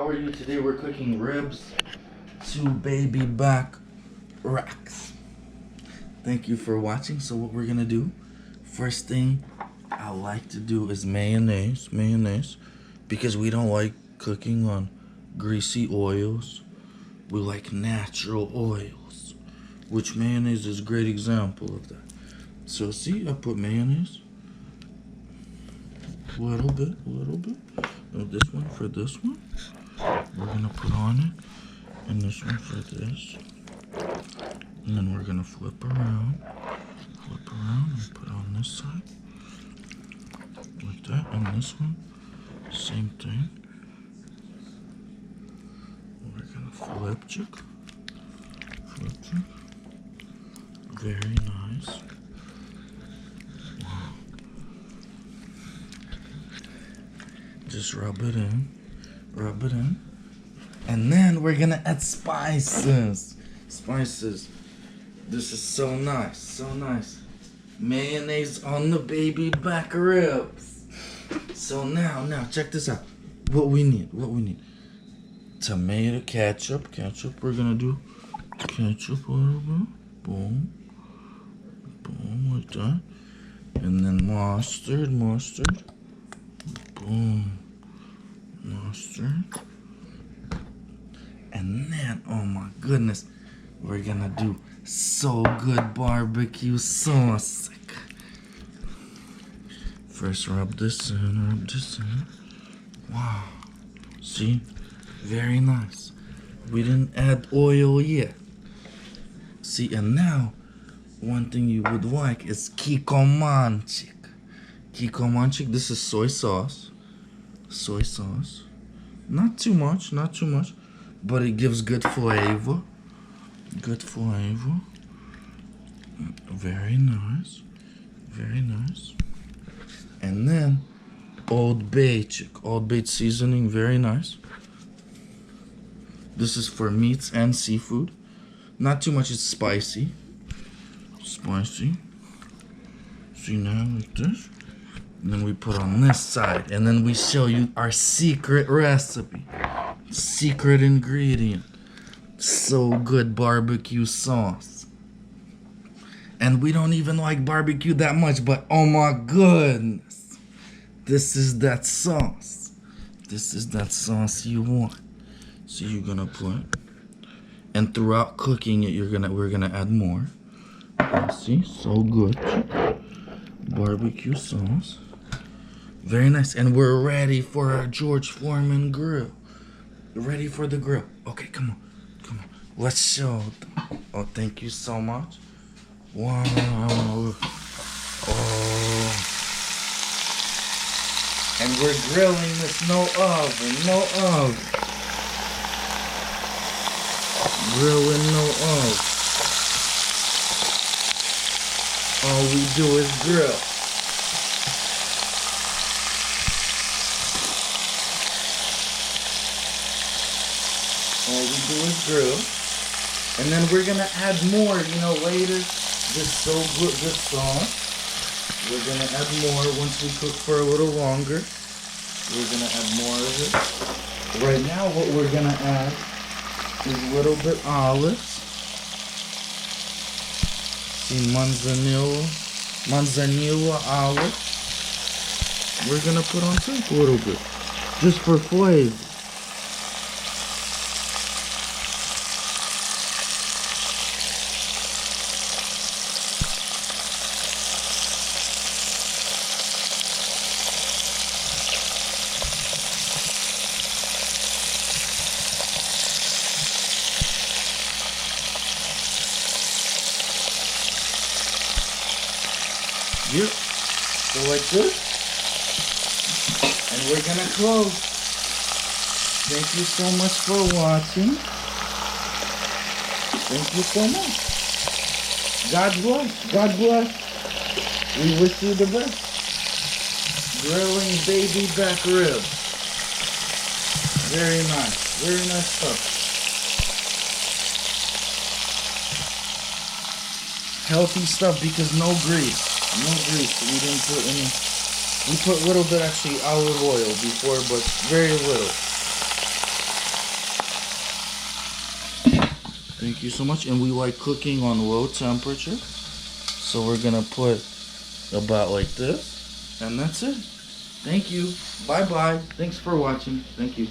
How are you today? We're cooking ribs, 2 baby back racks. Thank you for watching. So what we're gonna do, first thing I like to do is mayonnaise, because we don't like cooking on greasy oils. We like natural oils, which mayonnaise is a great example of that. So see, I put mayonnaise, a little bit. This one for this one. We're gonna put on it, and this one for this. And then we're gonna flip around and put on this side. Like that, and this one, same thing. We're gonna flip chick. Very nice. Wow. Just rub it in. And then we're gonna add spices. This is so nice, Mayonnaise on the baby back ribs. So now check this out. What we need. Tomato ketchup. We're gonna do ketchup a little bit. Boom, like that. And then mustard. Boom, mustard. And then, oh my goodness, we're gonna do so good barbecue sauce. First, rub this in. Wow. See? Very nice. We didn't add oil yet. See, and now, one thing you would like is kikomanchik. This is soy sauce. Not too much. But it gives good flavor. Very nice. And then Old Bay seasoning, very nice. This is for meats and seafood. Not too much, it's spicy. See now, like this. And then we put on this side, and then we show you our secret recipe. Secret ingredient. So good barbecue sauce. And we don't even like barbecue that much, but oh my goodness. This is that sauce. You want. So you're gonna put, and throughout cooking it, we're gonna add more. See, so good. Barbecue sauce. Very nice. And we're ready for our George Foreman grill. Ready for the grill. Okay, come on. Let's show them. Oh, thank you so much. Wow. Oh. And we're grilling this, no oven. Grilling, no oven. All we do is grill. And then we're gonna add more, later. This so good, this sauce. We're gonna add more once we cook for a little longer. We're gonna add more of it. Right now, what we're gonna add is a little bit olives. See, manzanilla olives. We're gonna put on top a little bit, just for flavor. Yep. So like this. And we're gonna close. Thank you so much for watching. Thank you so much. God bless. We wish you the best. Grilling baby back ribs. Very nice stuff. Healthy stuff because no grease. We didn't put any. We put a little bit actually olive oil before, but very little. Thank you so much. And we like cooking on low temperature. So we're gonna put about like this. And that's it. Thank you. Bye bye. Thanks for watching. Thank you.